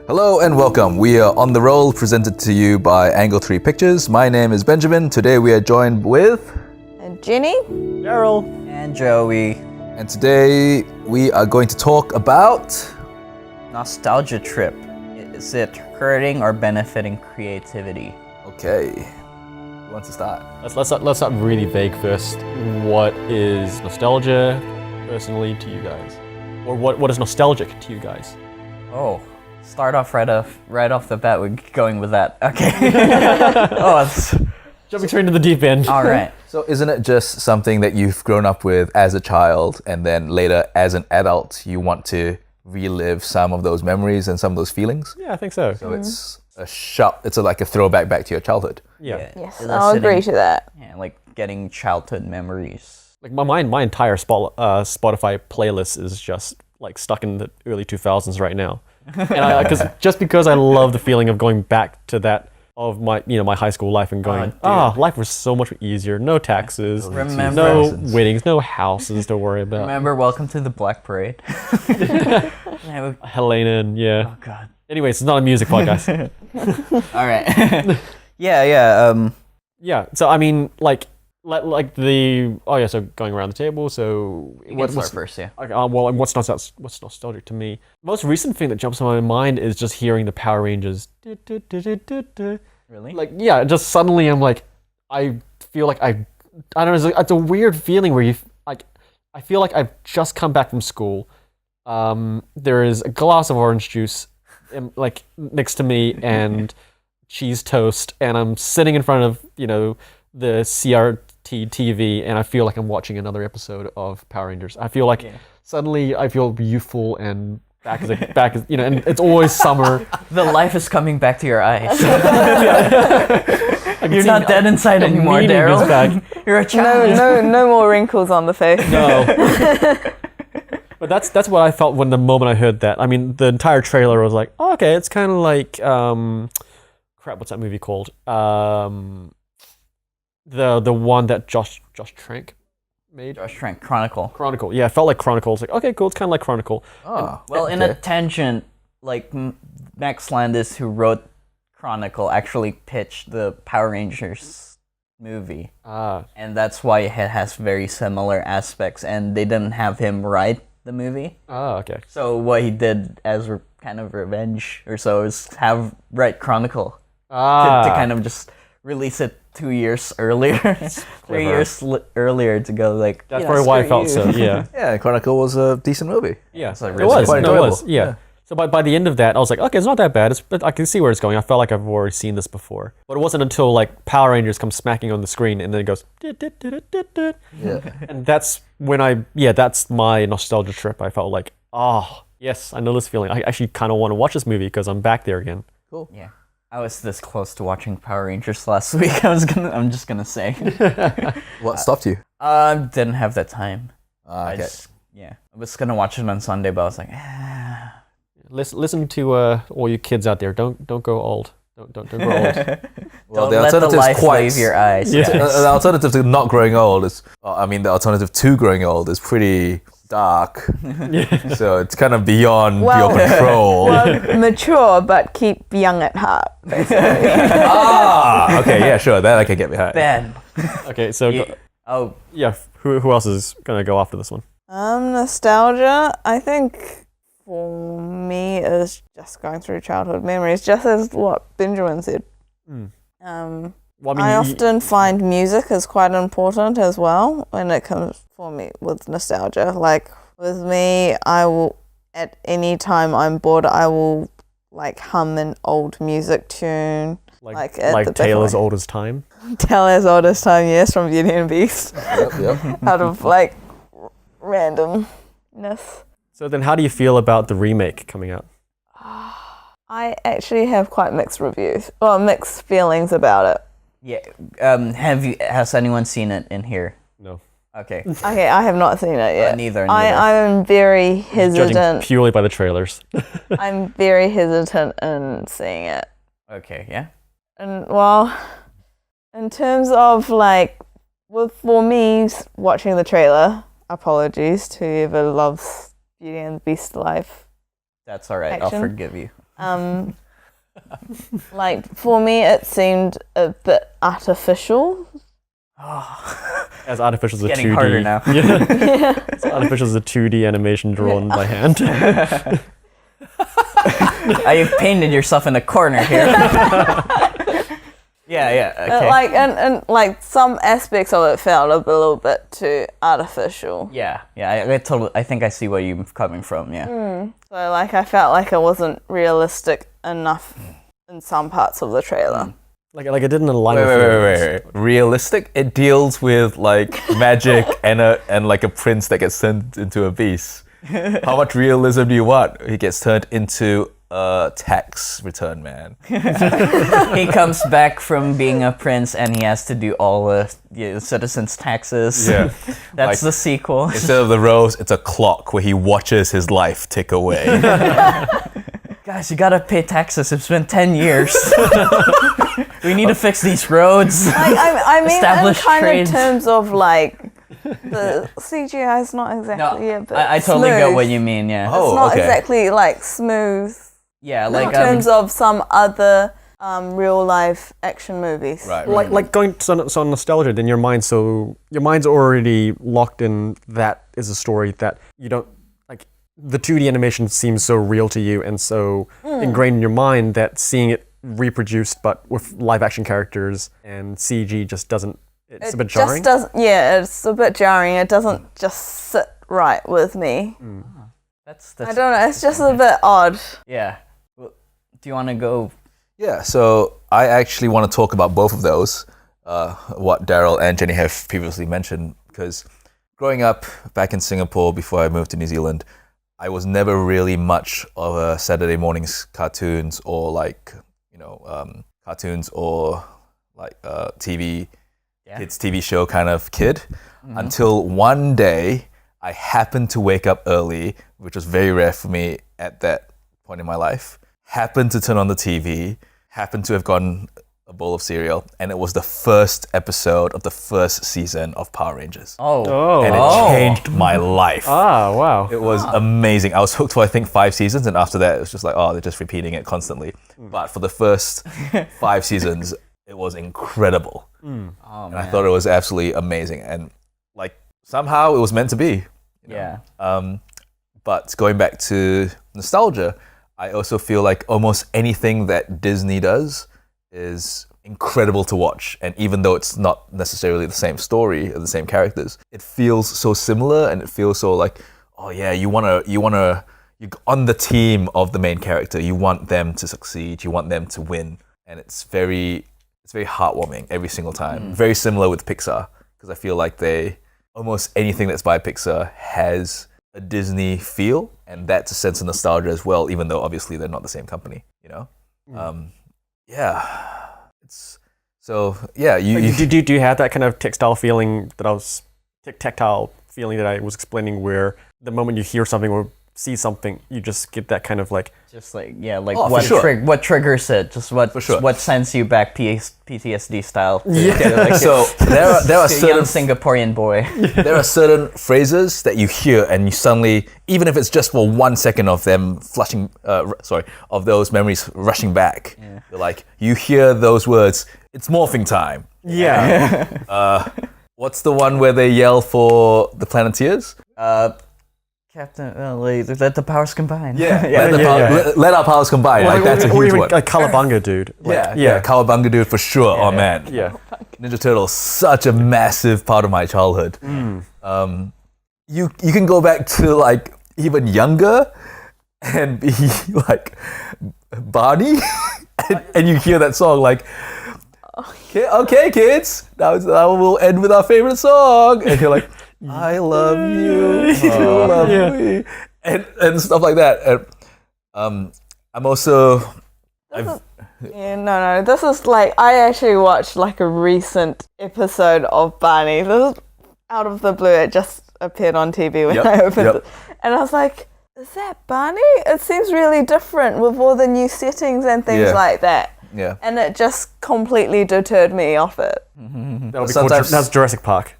Hello and welcome. We are On the Roll, presented to you by Angle 3 Pictures. My name is Benjamin. Today we are joined with... Jenny, Daryl, and Joey. And today we are going to talk about... Nostalgia trip. Is it hurting or benefiting creativity? Okay. Who wants to start? Let's start really vague first. What is nostalgia personally to you guys? Or what is nostalgic to you guys? Oh, start off right off the bat. We're going with that. Okay. Jumping straight into the deep end. All right. So isn't it just something that you've grown up with as a child and then later as an adult you want to relive some of those memories and some of those feelings? Yeah, I think so. So it's like a throwback back to your childhood. Yeah. yes, I'll agree to that. Yeah, like getting childhood memories. Like my entire Spotify playlist is just like stuck in the early 2000s right now. And because I love the feeling of going back to that of my high school life and going, life was so much easier. No taxes, no weddings, no houses to worry about. Remember Welcome to the Black Parade? Helena and Oh God. Anyways, it's not a music podcast. All right. Yeah. Yeah. So I mean, so going around the table. So What's first? Yeah. Okay, what's nostalgic to me? Most recent thing that jumps in my mind is just hearing the Power Rangers. Really? Like, yeah, just suddenly I'm like, I feel like I don't know. It's a weird feeling where I feel like I've just come back from school. There is a glass of orange juice, like next to me, and cheese toast, and I'm sitting in front of the CRT TV, and I feel like I'm watching another episode of Power Rangers. I feel like suddenly I feel youthful and back as and it's always summer. The life is coming back to your eyes. You're not dead inside anymore, Daryl. You're a child. No more wrinkles on the face. No. But that's what I felt when the moment I heard that. I mean, the entire trailer was like, oh, okay, it's kind of like what's that movie called? The one that Josh Trank made. Josh Trank, Chronicle. Chronicle. Yeah, it felt like Chronicle. It's like, okay, cool. It's kind of like Chronicle. Oh, well, in a tangent, like Max Landis, who wrote Chronicle, actually pitched the Power Rangers movie. And that's why it has very similar aspects, and they didn't have him write the movie. Okay. So what he did as kind of revenge or so is write Chronicle to kind of just release it 2 years earlier, 3 years earlier to go like. That's probably why I felt so. Yeah. Yeah, Chronicle was a decent movie. Yeah, it was. Quite No, it enjoyable. was. Yeah. So by the end of that, I was like, okay, it's not that bad. But I can see where it's going. I felt like I've already seen this before. But it wasn't until like Power Rangers comes smacking on the screen and then it goes. Yeah. And that's when that's my nostalgia trip. I felt like, oh yes, I know this feeling. I actually kind of want to watch this movie because I'm back there again. Cool. Yeah. I was this close to watching Power Rangers last week. I'm just gonna say. What stopped you? Didn't have that time. Okay. I was gonna watch it on Sunday, but I was like, Listen to all you kids out there. Don't go old. Don't grow old. Well, don't let the light leave your eyes. Yeah. The alternative to not growing old is, the alternative to growing old is pretty dark. So it's kind of beyond your control. Well, mature, but keep young at heart, basically. Okay, yeah, sure, that I can get behind. Ben. Okay, so who else is gonna go after this one? Nostalgia, I think for me is just going through childhood memories, just as what Benjamin said. I often find music is quite important as well when it comes for me with nostalgia. Like with me, I will, at any time I'm bored, I will like hum an old music tune. Like Taylor's Oldest Time? Taylor's Oldest Time, yes, from Beauty and the Beast. Yep. Out of like randomness. So then how do you feel about the remake coming out? I actually have quite mixed feelings about it. Yeah. Has anyone seen it in here? No. Okay. Okay, I have not seen it yet. Neither. I'm very hesitant. Judging purely by the trailers. I'm very hesitant in seeing it. Okay, yeah. And well, in terms of like, for me watching the trailer, apologies to whoever loves Beauty and the Beast live. That's all right. Action. I'll forgive you. Like for me, it seemed a bit artificial. As artificial as a Getting 2D. harder now. Yeah. As artificial as a 2D animation drawn by hand. You've painted yourself in a corner here. Yeah, okay. Like and like some aspects of it felt a little bit too artificial. Yeah, I think I see where you're coming from, yeah. So like I felt like it wasn't realistic enough in some parts of the trailer. Like it didn't align with Wait. Realistic? It deals with like magic and like a prince that gets turned into a beast. How much realism do you want? He gets turned into a tax return man. He comes back from being a prince and he has to do all the citizens' taxes. Yeah. That's the sequel. Instead of the rose, it's a clock where he watches his life tick away. Guys, you gotta pay taxes. It's been 10 years. We need to fix these roads. Like I mean, in Establish kind trades. of terms of like the CGI is not exactly a bit I totally smooth. get what you mean, yeah. Oh, It's not okay. exactly like smooth Yeah, in like terms of some other real life action movies. Right. Like going so nostalgia, then your mind's already locked in. That is a story that you don't like. The 2D animation seems so real to you and so ingrained in your mind that seeing it reproduced but with live action characters and CG just doesn't. It's a bit jarring. It's a bit jarring. It doesn't just sit right with me. that's I don't know. It's just a bit odd. yeah. Well, do you want to go? Yeah, so I actually want to talk about both of those, what Daryl and Jenny have previously mentioned, because growing up back in Singapore before I moved to New Zealand, I was never really much of a Saturday mornings cartoons or like, cartoons or like TV, kids TV show kind of kid, until one day I happened to wake up early, which was very rare for me at that point in my life, happened to turn on the TV, happened to have gotten a bowl of cereal, and it was the first episode of the first season of Power Rangers. And it changed my life. Ah, wow. It was amazing. I was hooked for I think 5 seasons, and after that it was just like, they're just repeating it constantly. But for the first 5 seasons, it was incredible. And I thought it was absolutely amazing, and like somehow it was meant to be. Yeah. But going back to nostalgia, I also feel like almost anything that Disney does is incredible to watch. And even though it's not necessarily the same story or the same characters, it feels so similar, and it feels so like, you're on the team of the main character. You want them to succeed. You want them to win. And it's very heartwarming every single time. Very similar with Pixar, because I feel like almost anything that's by Pixar has a Disney feel, and that's a sense of nostalgia as well, even though obviously they're not the same company, It's so Do you have that kind of tactile feeling that I was explaining, where the moment you hear something or see something, you just get that kind of like Just like, like Oh, what for sure. what triggers it? Just what For sure. what sends you back PTSD style? So there are To a young certain Singaporean boy. there are certain phrases that you hear, and you suddenly, even if it's just for 1 second of them of those memories rushing back, you're like, you hear those words, it's morphing time. What's the one where they yell for the Planeteers? Captain, let the powers combine. Let our powers combine. Like that's a or huge even one. like Cowabunga dude. Like, Cowabunga dude for sure. Oh man, Yeah. Ninja Turtles, such a massive part of my childhood. You can go back to like even younger and be like Barney, and you hear that song like, okay kids, now we'll end with our favorite song, and you're like, I love you, you love me, and stuff like that. And I'm also. This is like, I actually watched like a recent episode of Barney. This is out of the blue. It just appeared on TV when I opened it, and I was like, "Is that Barney? It seems really different with all the new settings and things like that." Yeah. And it just completely deterred me off it. That'll be Sometimes- that's Jurassic Park.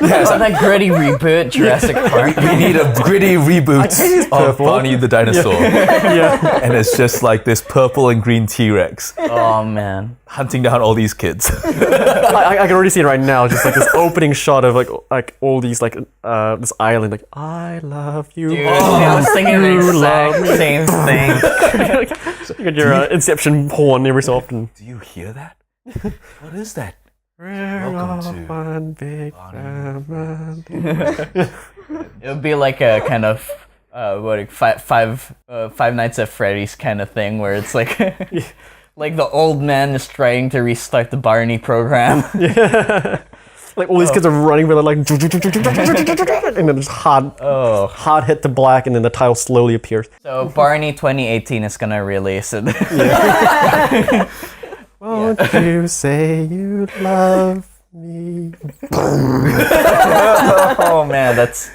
Oh, that gritty reboot, Jurassic Park. We need a gritty reboot of purple. Barney the dinosaur. Yeah. And it's just like this purple and green T-Rex Oh man. hunting down all these kids. I can already see it right now. Just like this opening shot of like all these like this island. Like I love you. Dude, I was thinking the You love exact same thing. You got your Inception horn every so often. Do you hear that? What is that? Welcome to one big family. It would be like a kind of Five Nights at Freddy's kind of thing, where it's like like the old man is trying to restart the Barney program. Like all these kids are running with it, like, and then just hard hit to black, and then the title slowly appears. So Barney 2018 is gonna release it. Won't you say you love me? Oh man, that's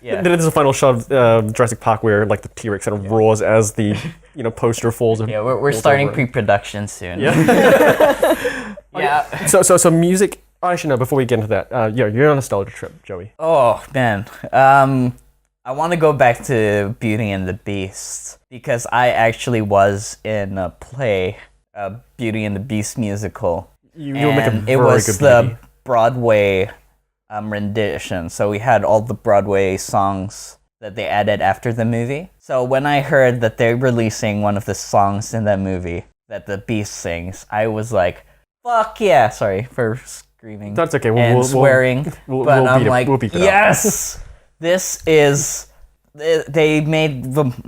Then there's a final shot of Jurassic Park where like the T-Rex kind of roars as the poster falls. Yeah, we're starting pre-production soon. Yeah. Yeah. So music. Actually, no. Before we get into that, you're on a nostalgia trip, Joey. Oh man, I want to go back to Beauty and the Beast because I actually was in a play, Beauty and the Beast musical. You'll make a And very it was good the beauty. Broadway rendition. So we had all the Broadway songs that they added after the movie. So when I heard that they're releasing one of the songs in that movie that the Beast sings, I was like, "Fuck yeah!" Sorry for screaming. That's okay. And swearing, but I'm like, we'll beep it out. yes, this is. They made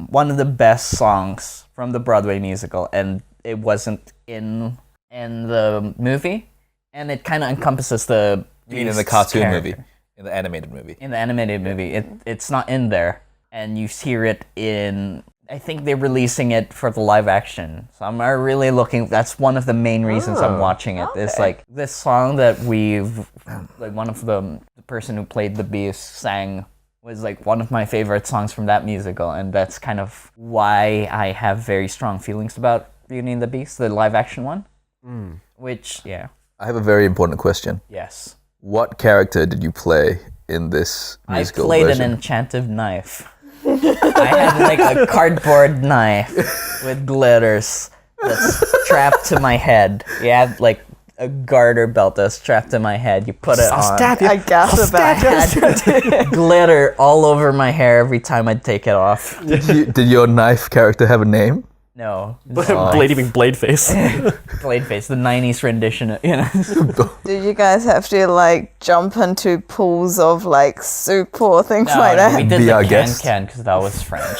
one of the best songs from the Broadway musical, and it wasn't in the movie, and it kind of encompasses the In the Beast's cartoon character. movie, in the animated movie. In the animated movie, it's not in there, and you hear it in. I think they're releasing it for the live action, so I'm really looking. That's one of the main reasons I'm watching it. It's like this song that one of the person who played the Beast sang was like one of my favorite songs from that musical, and that's kind of why I have very strong feelings about Beauty and the Beast, the live action one. Which, yeah, I have a very important question. yes. What character did you play in this musical I played version? an enchanted knife. I had like a cardboard knife with glitters that's strapped to my head. You had like a garter belt that's strapped to my head. You put it on. I gasped about it. Glitter all over my hair every time I'd take it off. Did your knife character have a name? No. Blade face. Blade face, the 90s rendition. Did you guys have to like jump into pools of like soup or things like that? We did Be our the guest. can because that was French.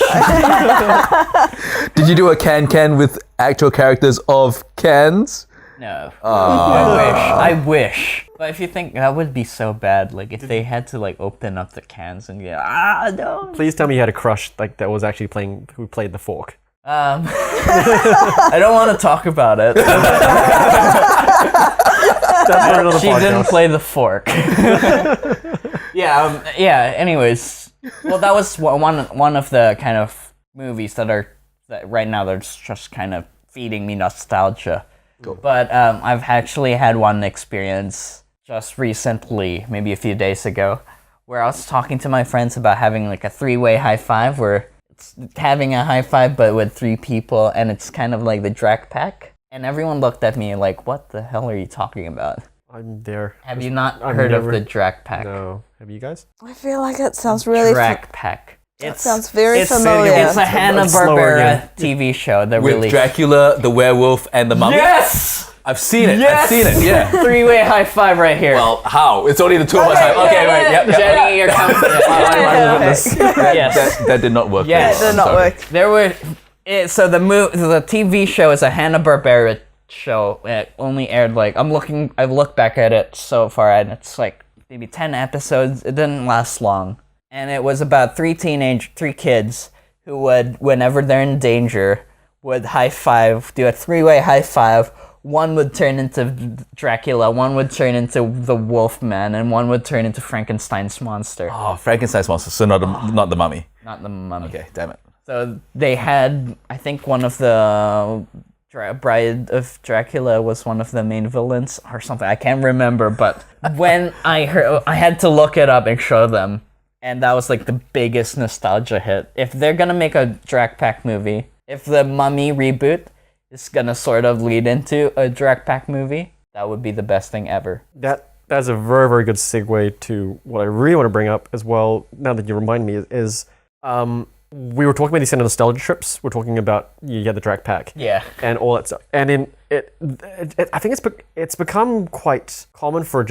Did you do a can with actual characters of cans? No. I wish. But if you think that would be so bad, like if they had to like open up the cans and get no. Please tell me you had a crush like that was actually who played the fork. I don't want to talk about it. That's for another She podcast. didn't play the fork. Yeah. Anyways, well, that was one of the kind of movies that right now they're just kind of feeding me nostalgia. Cool. But I've actually had one experience just recently, maybe a few days ago, where I was talking to my friends about having like a three-way high five, where it's having a high five but with three people, and it's kind of like the Drac Pack. And everyone looked at me like, "What the hell are you talking about? I'm there. Have you not I've heard never- of the Drac Pack?" No. Have you guys? I feel like it sounds really. Drac Pack. It sounds very familiar. It's a slower again. Hanna-Barbera TV show that With really. Dracula, the werewolf, and the mummy? Yes! I've seen it. Yes! I've seen it, yeah. Three-way high five right here. Well, how? It's only the two of us. Okay, wait, yep. Jenny, you're coming. Yes. That did not work. Yes. It did not work. There were. So the TV show is a Hanna-Barbera show. It only aired like I've looked back at it so far, and it's like maybe 10 episodes. It didn't last long, and it was about three kids who would, whenever they're in danger, would high five, do a three-way high five. One would turn into Dracula, one would turn into the Wolfman, and one would turn into Frankenstein's monster. Oh, Frankenstein's monster, so not the mummy. Not the mummy. Okay, damn it. So they had, I think one of the Bride of Dracula was one of the main villains or something. I can't remember, but when I heard, I had to look it up and show them, and that was like the biggest nostalgia hit. If they're gonna make a Drac Pack movie, if the Mummy reboot is gonna sort of lead into a Drac Pack movie, that would be the best thing ever. That's a very, very good segue to what I really want to bring up as well, now that you remind me, is we were talking about these kind of nostalgia trips. We're talking about you get the Drac Pack. Yeah. And all that stuff. And in I think it's become quite common for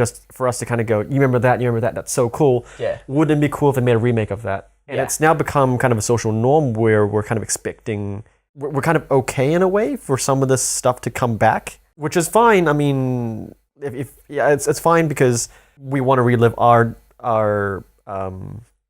us to kind of go, you remember that, that's so cool. Yeah. Wouldn't it be cool if they made a remake of that? And it's now become kind of a social norm where we're kind of expecting, we're kind of okay in a way for some of this stuff to come back, which is fine. I mean, it's fine because we want to relive our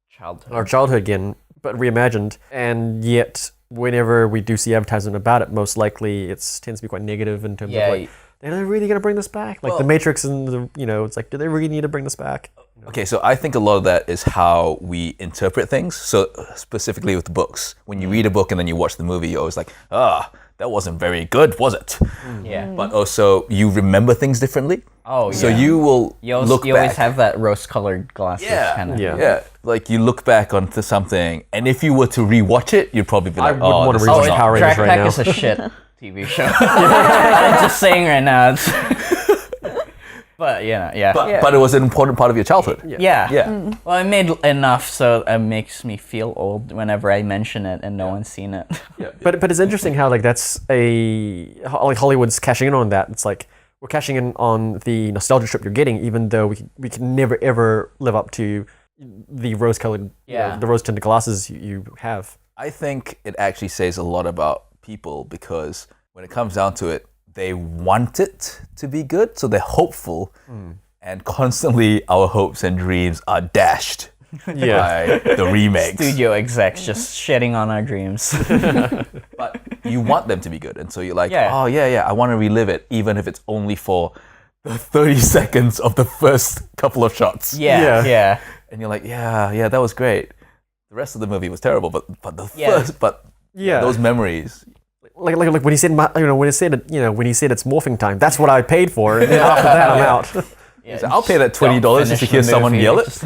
childhood again, but reimagined. And yet, whenever we do see advertisement about it, most likely it tends to be quite negative in terms of like, are they really going to bring this back? Like the Matrix and it's like, do they really need to bring this back? Okay, so I think a lot of that is how we interpret things. So specifically with books, when you read a book and then you watch the movie, you're always like, that wasn't very good, was it? Yeah. But also, you remember things differently. Oh, yeah. So you will look back. You always have that rose-colored glasses kind of. Yeah. Like you look back onto something, and if you were to rewatch it, you'd probably be like, I wouldn't want to rewatch Power Rangers right now. Drac Pack is a shit TV show. I'm just saying right now. But But it was an important part of your childhood. Yeah. Well, I made enough so it makes me feel old whenever I mention it and no one's seen it. But it's interesting how like that's like Hollywood's cashing in on that. It's like we're cashing in on the nostalgia trip you're getting, even though we can never ever live up to the rose-colored, the rose-tinted glasses you have. I think it actually says a lot about people because when it comes down to it, they want it to be good, so they're hopeful, and constantly our hopes and dreams are dashed by the remakes. Studio execs just shitting on our dreams. But you want them to be good, and so you're like, I want to relive it, even if it's only for the 30 seconds of the first couple of shots. Yeah. And you're like, that was great. The rest of the movie was terrible, but the first, those memories. Like when he said when he said it's morphing time, that's what I paid for, and then after that I'm out. So I'll pay that $20 just to hear someone yell it.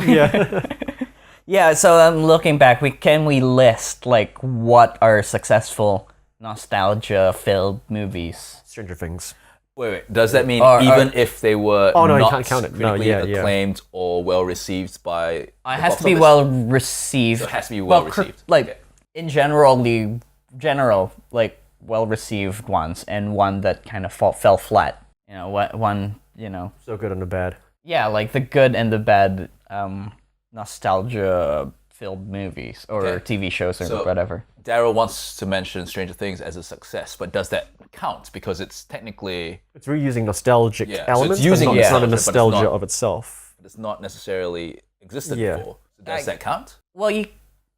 Yeah. So looking back, can we list like what are successful nostalgia-filled movies? Stranger Things. Wait. Does that mean even if they were you can't count it. critically acclaimed or well received by? It has to be well received. So it has to be well received. In general, like well-received ones, and one that kind of fell flat. One. So good and the bad. Yeah, like the good and the bad nostalgia-filled movies or TV shows or whatever. Daryl wants to mention Stranger Things as a success, but does that count? Because it's technically... It's reusing nostalgic elements, so it's but it's not a nostalgia of itself. It's not necessarily existed before. So does that count? Well,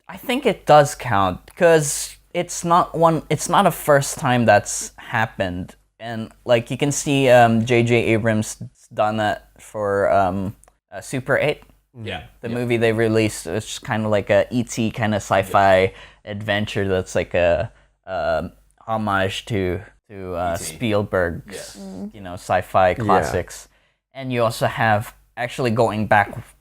I think it does count, because it's not a first time that's happened. And like you can see J.J. Abrams done that for Super 8. The movie they released, it's just kind of like a E.T. kind of sci-fi adventure that's like a homage to Spielberg's sci-fi classics. And you also have, actually going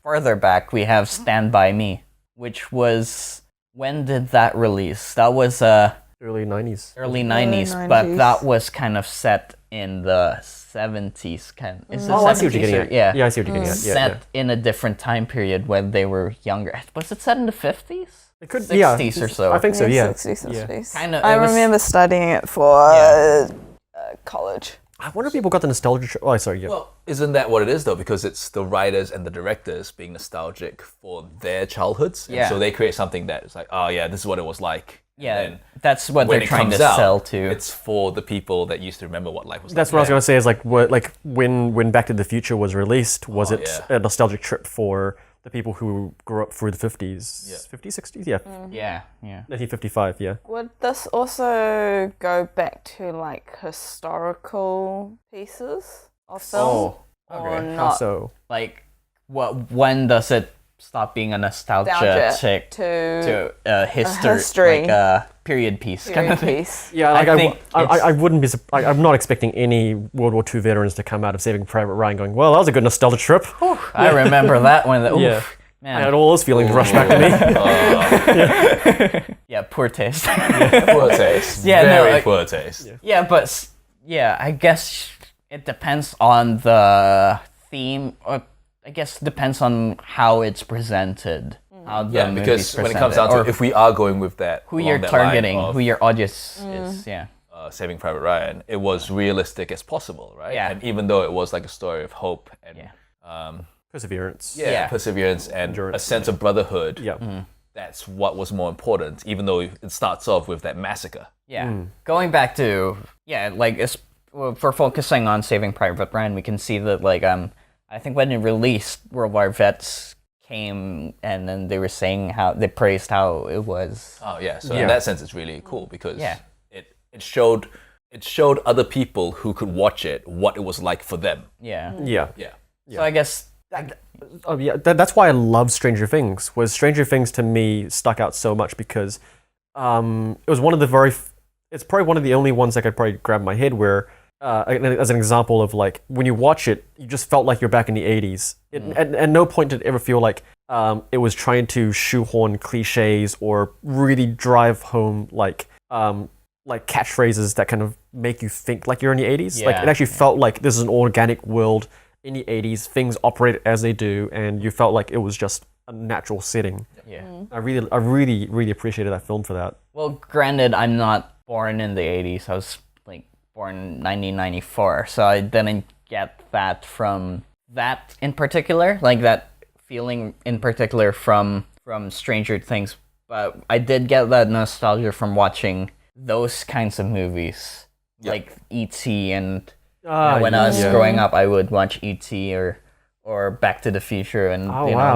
further back, we have Stand By Me, which was, when did that release? That was early 90s. Early 90s, but that was kind of set in the 70s. I see what you're getting at. Yeah, I see what you're getting at. Set in a different time period when they were younger. Was it set in the 50s? It could 60s or so. I think so, yeah. 60s, 70s. Kind of. I remember studying it for college. I wonder if people got the nostalgia... Oh, sorry, yeah. Well, isn't that what it is, though? Because it's the writers and the directors being nostalgic for their childhoods. Yeah. And so they create something that is like, this is what it was like. Yeah, that's what they're trying to sell to. It's for the people that used to remember what life was like. That's what I was going to say, is like, when Back to the Future was released, was it a nostalgic trip for the people who grew up through the 50s? 50s, 60s? Yeah. Yeah. 1955, yeah. Would this also go back to like historical pieces of film? Okay. Or How not? so? Like, when does it stop being a nostalgia Nostalgia chick to history, like a period piece kind of thing. piece. Yeah, like I think I wouldn't be. I'm not expecting any World War II veterans to come out of Saving Private Ryan going, "Well, that was a good nostalgia trip." I remember that one. Yeah. Man. I had all those feelings rush back to me. Yeah, poor taste. Poor taste. Yeah, Very poor taste. Yeah, but I guess it depends on the theme, or I guess depends on how it's presented. How the Yeah, movie's because when it comes presented, down or to if we are going with that, who along you're that line targeting, of, who your audience is, Saving Private Ryan, it was realistic as possible, right? Yeah. And even though it was like a story of hope and Perseverance. Yeah. perseverance and Endurance. a sense of brotherhood, Yeah. that's what was more important, even though it starts off with that massacre. Yeah. Going back to like for focusing on Saving Private Ryan, we can see that like I think when it released, World War Vets came and then they were saying how they praised how it was. Oh yeah, so Yeah. in that sense, it's really cool because Yeah. it showed other people who could watch it what it was like for them. Yeah. Yeah. Yeah. So I guess Oh yeah, that's why I love Stranger Things. Was Stranger Things to me stuck out so much because it was one of the it's probably one of the only ones that could probably grab my head where as an example of like when you watch it, you just felt like you're back in the 80s. At no point did it ever feel like it was trying to shoehorn cliches or really drive home like catchphrases that kind of make you think like you're in the 80s. Like it actually felt like this is an organic world in the 80s. Things operate as they do, and you felt like it was just a natural setting. yeah. I really appreciated that film for that. Well, granted, I'm not born in the 80s. I was like born in 1994, so I didn't get that from that in particular, like that feeling in particular from Stranger Things. But I did get that nostalgia from watching those kinds of movies, like E.T. and when I was growing up, I would watch E.T. or Back to the Future, and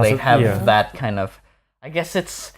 they have that kind of. I guess it's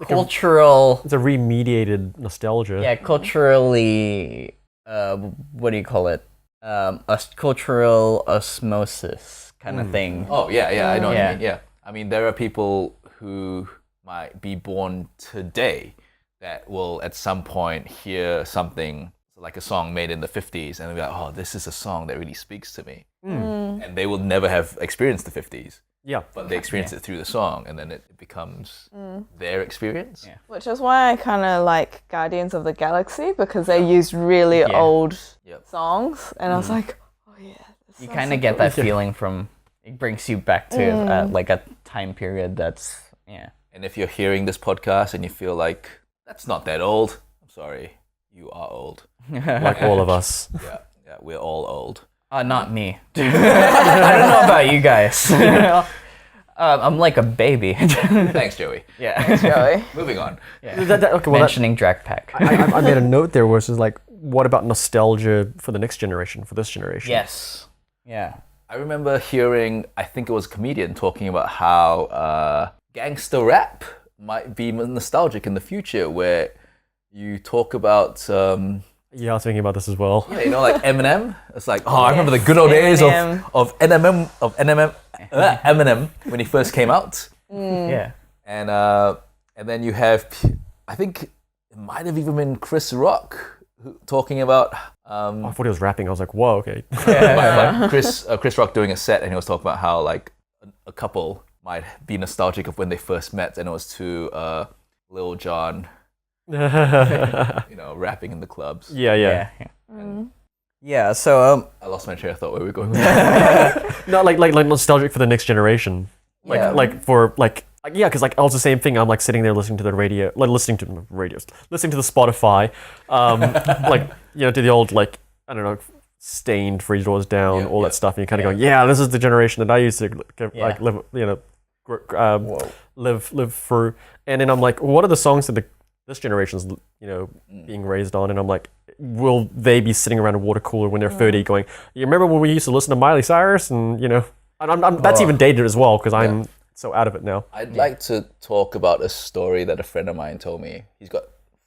cultural. It's a remediated nostalgia. Yeah, culturally. What do you call it? A cultural osmosis kind of thing. Oh yeah, I know what Yeah. you mean. Yeah, I mean there are people who might be born today that will at some point hear something like a song made in the 50s and they'll be like, oh, this is a song that really speaks to me. And they will never have experienced the 50s. Yeah. But they experience it through the song and then it becomes their experience. Yeah. Which is why I kind of like Guardians of the Galaxy because they used really old songs, and I was like, oh yeah. You kind of get that feeling from. It brings you back to like a time period that's And if you're hearing this podcast and you feel like, that's not that old, I'm sorry, you are old. Like all of us. Yeah, we're all old. Not me. I don't know about you guys. I'm like a baby. Thanks, Joey. Yeah. Joey. Moving on. Mentioning Drag Pack. I made a note there where it's just like, what about nostalgia for the next generation, for this generation? Yes. Yeah. I remember hearing, I think it was a comedian talking about how gangster rap might be nostalgic in the future, where you talk about, Yeah, I was thinking about this as well. you know, like Eminem. It's like, oh, I remember the good old days of Eminem when he first came out. Yeah. And then you have, I think it might have even been Chris Rock talking about. I thought he was rapping. I was like, whoa, okay. But Chris Rock doing a set, and he was talking about how like a couple might be nostalgic of when they first met, and it was to Lil Jon, rapping in the clubs. Yeah. Yeah. So I lost my train of thought where we were going with that. No, like nostalgic for the next generation. Yeah. Because like I was the same thing. I'm like sitting there listening to the radio, listening to the Spotify, to the old like I don't know, Stained, Three Doors Down, all that stuff, and you're kind of going, yeah, this is the generation that I used to live through. And then I'm like, what are the songs that this generation's being raised on? And I'm like, will they be sitting around a water cooler when they're 30 going, you remember when we used to listen to Miley Cyrus? And that's even dated as well because I'm so out of it now. I'd like to talk about a story that a friend of mine told me. He's got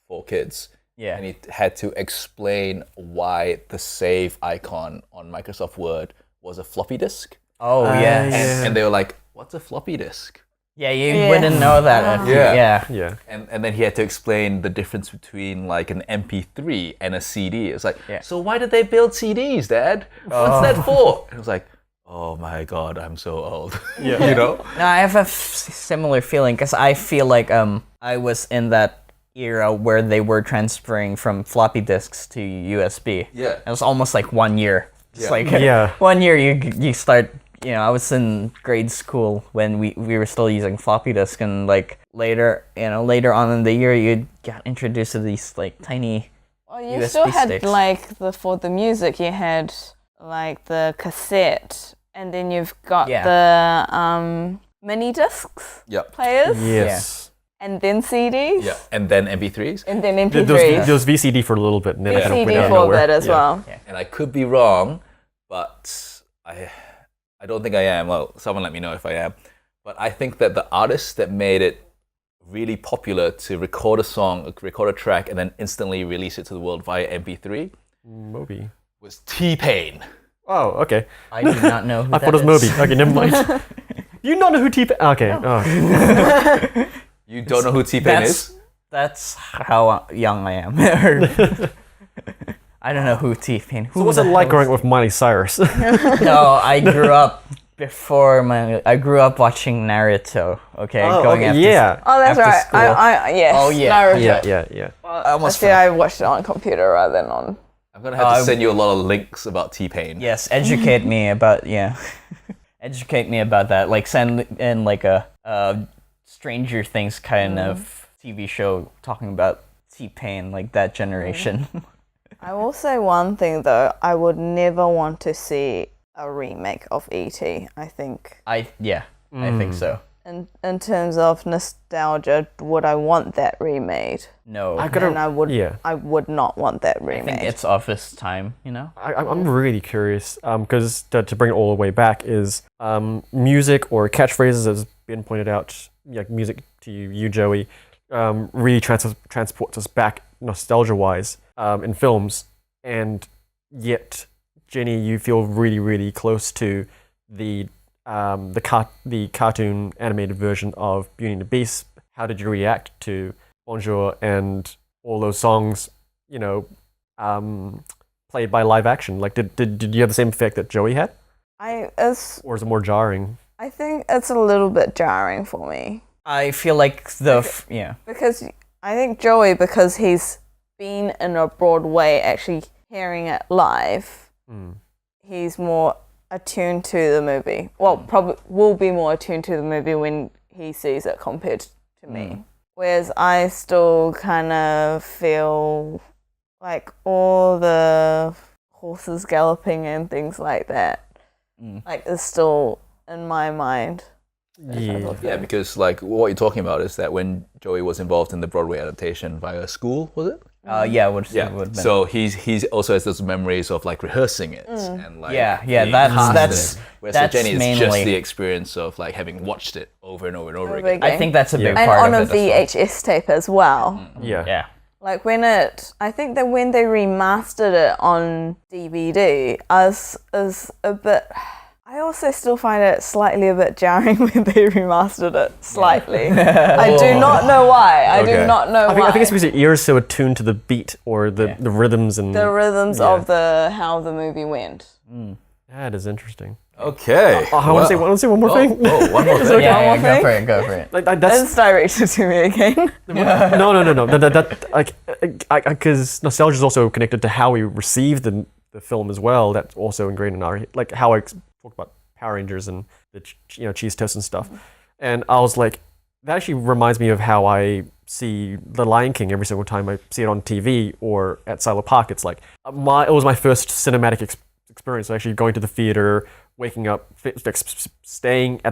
4 kids. Yeah. And he had to explain why the save icon on Microsoft Word was a floppy disk. Oh, yes. And they were like, what's a floppy disk? Yeah, you wouldn't know that. Yeah. And then he had to explain the difference between like an MP3 and a CD. It's like, so why did they build CDs, Dad? What's that for? And it was like, oh my God, I'm so old. Yeah. You know? No, I have a similar feeling because I feel like I was in that era where they were transferring from floppy disks to USB. Yeah. It was almost like 1 year. Just like 1 year you start. You know, I was in grade school when we were still using floppy disk, and like later on in the year, you got introduced to these like tiny. Well, you USB still had sticks. like for the music, you had like the cassette, and then you've got the mini discs players. Yes. And then CDs. Yeah. And then MP3s. And then MP3s. There was VCD for a little bit, and then I kind of went out VCD of for nowhere. that as well. Yeah. And I could be wrong, but I don't think I am. Well, someone let me know if I am. But I think that the artist that made it really popular to record a song, record a track, and then instantly release it to the world via MP3 Moby. was T-Pain. Oh, okay. I do not know who I thought it was Moby. Okay, never mind. You not know who T-Pain? Okay. Oh. You don't know who T-Pain is? That's how young I am. I don't know who T-Pain. So what's it like growing up with Miley Cyrus? No, I grew up I grew up watching Naruto. Okay, going after. yeah. Oh, that's After right. school. Yes. Oh, yeah. Naruto. Yeah. I almost I watched it on computer rather than on. I'm going to have to send you a lot of links about T-Pain. Yes, educate me about educate me about that. Like send in like a Stranger Things kind of TV show talking about T-Pain, like that generation. I will say one thing though. I would never want to see a remake of E.T. I think. I think so. In terms of nostalgia, would I want that remade? No, And I would not want that I remade. think it's of its time. You know. I'm really curious because to bring it all the way back is music or catchphrases, as been pointed out, like music to you Joey, really transports us back nostalgia-wise in films, and yet Jenny, you feel really, really close to the cartoon animated version of Beauty and the Beast. How did you react to Bonjour and all those songs, played by live action? Like, did you have the same effect that Joey had? Or is it more jarring? I think it's a little bit jarring for me. I feel like Because I think Joey, because he's been in a Broadway actually hearing it live, he's more attuned to the movie. Well, probably will be more attuned to the movie when he sees it compared to me. Whereas I still kind of feel like all the horses galloping and things like that, like is still in my mind. Yeah, because like what you're talking about is that when Joey was involved in the Broadway adaptation via school, was it? Would have been. So he's also has those memories of like rehearsing it and like that's whereas that's for Jenny it's mainly just the experience of like having watched it over and over and over again. I think that's a big And part on a of it as well. VHS tape as well. Yeah. Like I think that when they remastered it on DVD, is a bit. I also still find it slightly a bit jarring when they remastered it slightly. I do not know why. I do not know why. I think it's because your ears so attuned to the beat or the rhythms and the rhythms of how the movie went. That is interesting. Okay. I want to say one more thing. Oh, one more thing. Go for it. It's directed to me again. No. Because nostalgia is also connected to how we receive the film as well. That's also ingrained in our how I talk about Power Rangers and the cheese toast and stuff. And I was like, that actually reminds me of how I see The Lion King every single time I see it on TV or at Silo Park. It's like it was my first cinematic experience. Actually going to the theater, waking up, staying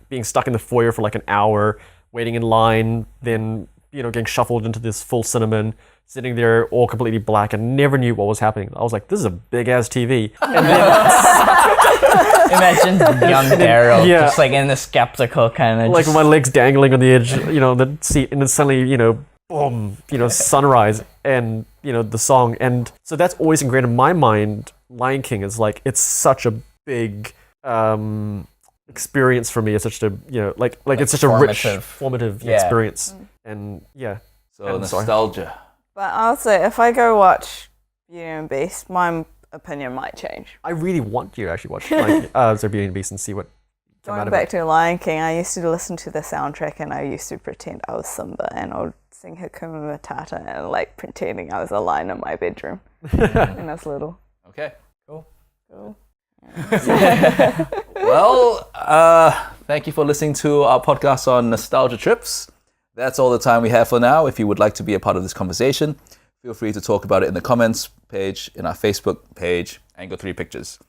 being stuck in the foyer for like an hour, waiting in line, then getting shuffled into this full cinema, sitting there all completely black and never knew what was happening. I was like, this is a big ass TV. And then Imagine young Daryl just like in the skeptical kind of like with my legs dangling on the edge, the seat, and then suddenly, boom, sunrise and the song. And so that's always ingrained in my mind. Lion King is like, it's such a big experience for me. It's such a like it's such formative. a rich, formative Yeah. experience, and yeah. So I'm sorry. nostalgia. But I'll say, if I go watch Beauty and the Beast, my opinion might change. I really want you to actually watch Beauty and the Beast and see what came out Going of back it. to Lion King, I used to listen to the soundtrack and I used to pretend I was Simba and I would sing Hakuna Matata and like pretending I was a lion in my bedroom when I was little. Okay, cool. Cool. Well, thank you for listening to our podcast on nostalgia trips. That's all the time we have for now. If you would like to be a part of this conversation, feel free to talk about it in the comments page, in our Facebook page, Angle 3 Pictures.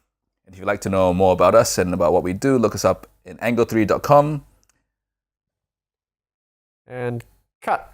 And if you'd like to know more about us and about what we do, look us up in angle3.com. And cut.